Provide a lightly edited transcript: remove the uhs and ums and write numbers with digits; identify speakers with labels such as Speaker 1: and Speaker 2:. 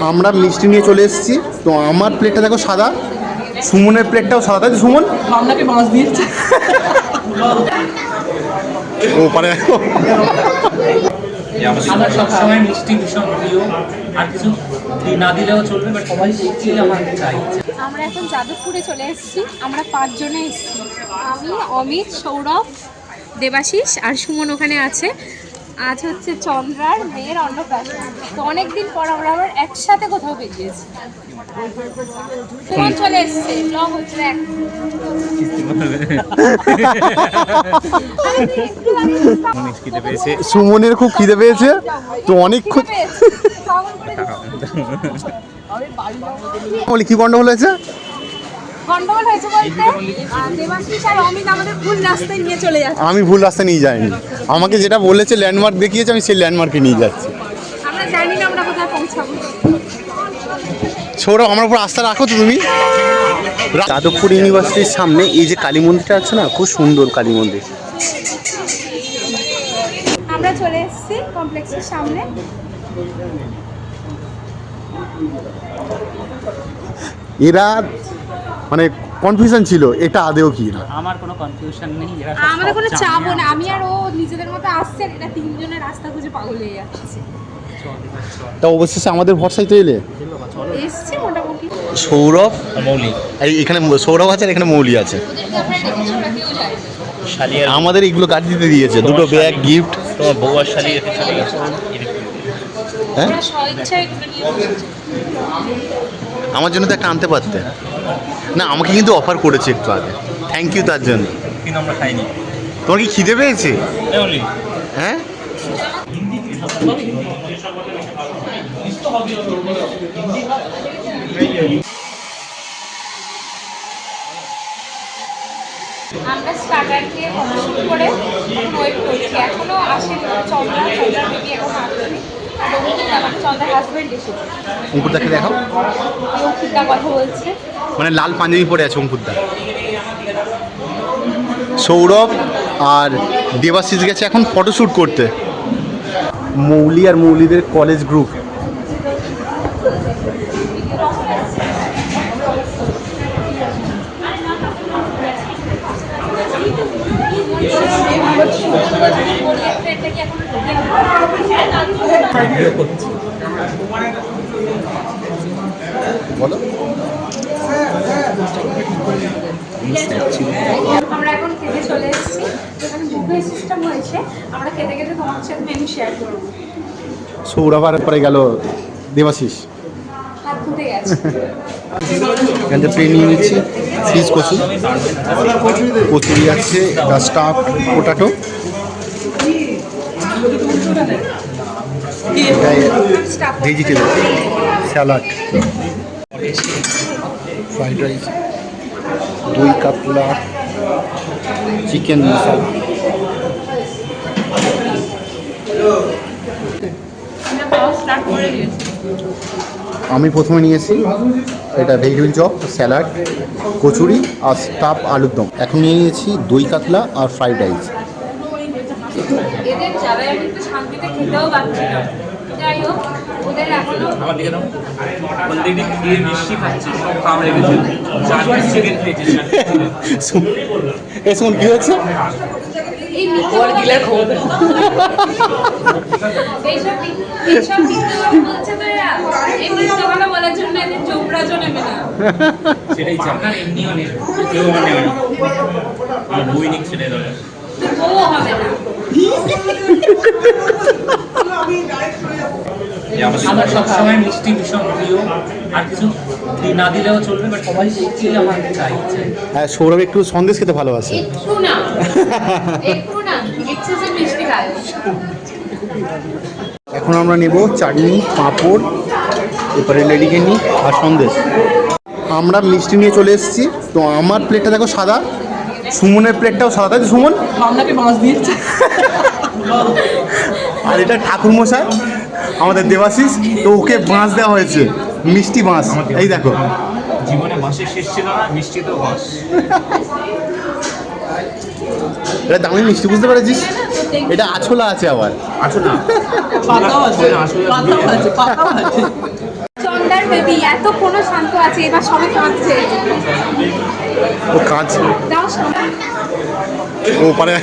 Speaker 1: আমরা মিষ্টি নিয়ে চলে এসেছি। তো আমার প্লেটটা দেখো সাদা, সুমনের প্লেটটাও সাদা, তাই তো সুমন?
Speaker 2: আপনাকে মাছ দিয়েছে
Speaker 1: ও পারে দেখো।
Speaker 2: আমার সবসময় মিষ্টি ভীষণ প্রিয়, আর কিছু না দিলেও চলবে, বাট সবাই দেখছি আমার চাই।
Speaker 3: আমরা এখন যাদবপুরে চলে এসেছি। আমরা 5 জনে এসেছি, আমি, অমিত, সৌরভ, দেবাশিস আর সুমন ওখানে আছে। আজ হচ্ছে চন্দ্রার মেয়ের অন্নপ্রাশন। তো অনেকদিন পর আমরা আবার একসাথে কোথাও বেরিয়েছি। সুমন চলে এসছে, ব্লগ হচ্ছে দেখ।
Speaker 1: সুমনের খুব খিদে পেয়েছে, তো অনেক বলি কি গন্ডগোল হয়েছে?
Speaker 3: গন্ডগোল হয়েছে বলতে দেবাশিস আর অমিত আমাদের ভুল রাস্তায় নিয়ে চলে যাচ্ছে।
Speaker 1: আমি ভুল রাস্তায় নিয়ে যাইনি, আমাকে যেটা বলেছে ল্যান্ডমার্ক দেখিয়েছে, আমি সেই ল্যান্ডমার্কে নিয়ে যাচ্ছি।
Speaker 3: আমরা জানি না আমরা কোথায় পৌঁছাবো।
Speaker 1: সৌরভ আমার উপর আস্থা রাখো তো তুমি। যাদবপুর ইউনিভার্সিটির সামনে এই যে কালী মন্দিরটা আছে না, খুব সুন্দর কালী মন্দির।
Speaker 3: আমরা চলে এসেছি কমপ্লেক্সের সামনে।
Speaker 1: এরা মানে কনফিউশন ছিল এটা আদেও কি না।
Speaker 2: আমার কোনো কনফিউশন নেই,
Speaker 3: আমাদের কোনো চাপও না, আমি আর ও নিজেদের মতো আসছে, এটা তিনজনের রাস্তা খুঁজে পাগল হয়ে যাচ্ছে।
Speaker 1: তা অবশেষে আমাদের ভরসায় তো এলে।
Speaker 3: এসছি মোটামুটি।
Speaker 1: সৌরভ, মৌলি, এখানে সৌরভ আছে আর এখানে মৌলি আছে। আমাদের এইগুলো গাড়ি দিতে দিয়েছে, দুটো ব্যাগ গিফট।
Speaker 2: তোমার বউ আর শালি রেখে চলে গেছে।
Speaker 1: হ্যাঁ, আমার জন্য তো একটা আনতে পারতে না। আমাকে কিন্তু অফার করেছে একটু আগে, থ্যাংক ইউ তার জন্য।
Speaker 2: কিন্তু আমরা খাইনি।
Speaker 1: তোমার কি খিদে পেয়েছে? হ্যাঁ,
Speaker 3: আমরা স্টার্টার দিয়ে ফটোশুট করে এখন ওয়েট করছি, এখনো আসেনি চন্দ্রার বেবি, এখন আসেনি। আর অঙ্কিতা মানে চন্দ্রার হাজবেন্ড এসেছে।
Speaker 1: অঙ্কুরদাকে দেখাও।
Speaker 3: অঙ্কিতা কথা বলছে,
Speaker 1: মানে লাল পাঞ্জাবি পরে আছে অঙ্কুরদা। সৌরভ আর দেবাশিস গেছে এখন ফটোশ্যুট করতে। মৌলি আর মৌলিদের কলেজ গ্রুপ। বলো।
Speaker 3: আমরা এখন খেতে চলে এসেছি, যেখানে বুফে সিস্টেম হয়েছে। আমরা খেতে খেতে তোমার সাথে মেনু শেয়ার করবো।
Speaker 1: সৌরভ আর পরে গেল দেবাশিস।
Speaker 3: হাত ফুটে গেছে।
Speaker 1: এখান থেকে নিয়ে নিচ্ছি ফিশ কচুরি আছে, staff পোটাটো, vegetable salad, fried rice, দই কাতলা, চিকেন মশলা। আমি প্রথমে নিয়েছি এটা ভেজিটেবিল চপ, স্যালাড, কচুরি আর স্টাফ আলুর দম। এখন নিয়ে নিয়েছি দই কাতলা আর ফ্রাইড রাইস।
Speaker 3: এদের জায়গায় কিন্তু শান্তিতে খেতেও পাচ্ছি না। যাই হোক, ওদের এখনো
Speaker 2: আমার দিকে দাও। অলরেডি খেয়ে মিষ্টি খাচ্ছি, সব কামড়ে গেছে। চিকেন খেয়েছি।
Speaker 1: এসব কি হচ্ছে?
Speaker 3: এই মিথ্যা এইসব মিথ্যা বলছে তো এরা। এই মিথ্যা কথা বলার জন্য এদের চোপড়াজও নেবে না।
Speaker 2: সেটাই আপনার এমনিও নেই, কেউ আমার নেবে না। আমার বই নিক ছেড়ে দেবে,
Speaker 3: বউও হবে না।
Speaker 2: আমার সবসময় মিষ্টি ভীষণ প্রিয়, আর কিছু না দিলেও চলবে, বাট সবাই দেখছি আমার চাই।
Speaker 1: হ্যাঁ, সৌরভ একটু সন্দেশ খেতে ভালোবাসে।
Speaker 3: একটু না, এক্সেসিভ মিষ্টি খায়।
Speaker 1: এখন আমরা নেব চাটনি, পাঁপড়, এরপরে লেডিকেনি আর সন্দেশ। আমরা মিষ্টি নিয়ে চলে এসেছি। তো আমার প্লেটটা দেখো সাদা, সুমনের প্লেটটাও সাদা, তাই তো সুমন?
Speaker 2: আপনাকে মাছ দিয়েছে।
Speaker 1: আর এটা ঠাকুরমশাই আমাদের দেবাশিস, তো ওকে বাঁশ দেওয়া হয়েছে, মিষ্টি বাঁশ। এই দেখো,
Speaker 2: জীবনে বাঁশের শেষ ছিল না, মিষ্টি তো বাঁশ।
Speaker 1: এটা দামি মিষ্টি, বুঝতে পেরেছিস? এটা আছলা আছে আবার।
Speaker 2: আছো না, পাতাও আছে, পাতাও আছে, পাতাও আছে।
Speaker 3: শান্ত আছে, এবার সবে কাঁদছে।
Speaker 1: ও কাজ
Speaker 3: দাও শান্ত।
Speaker 1: ও পারে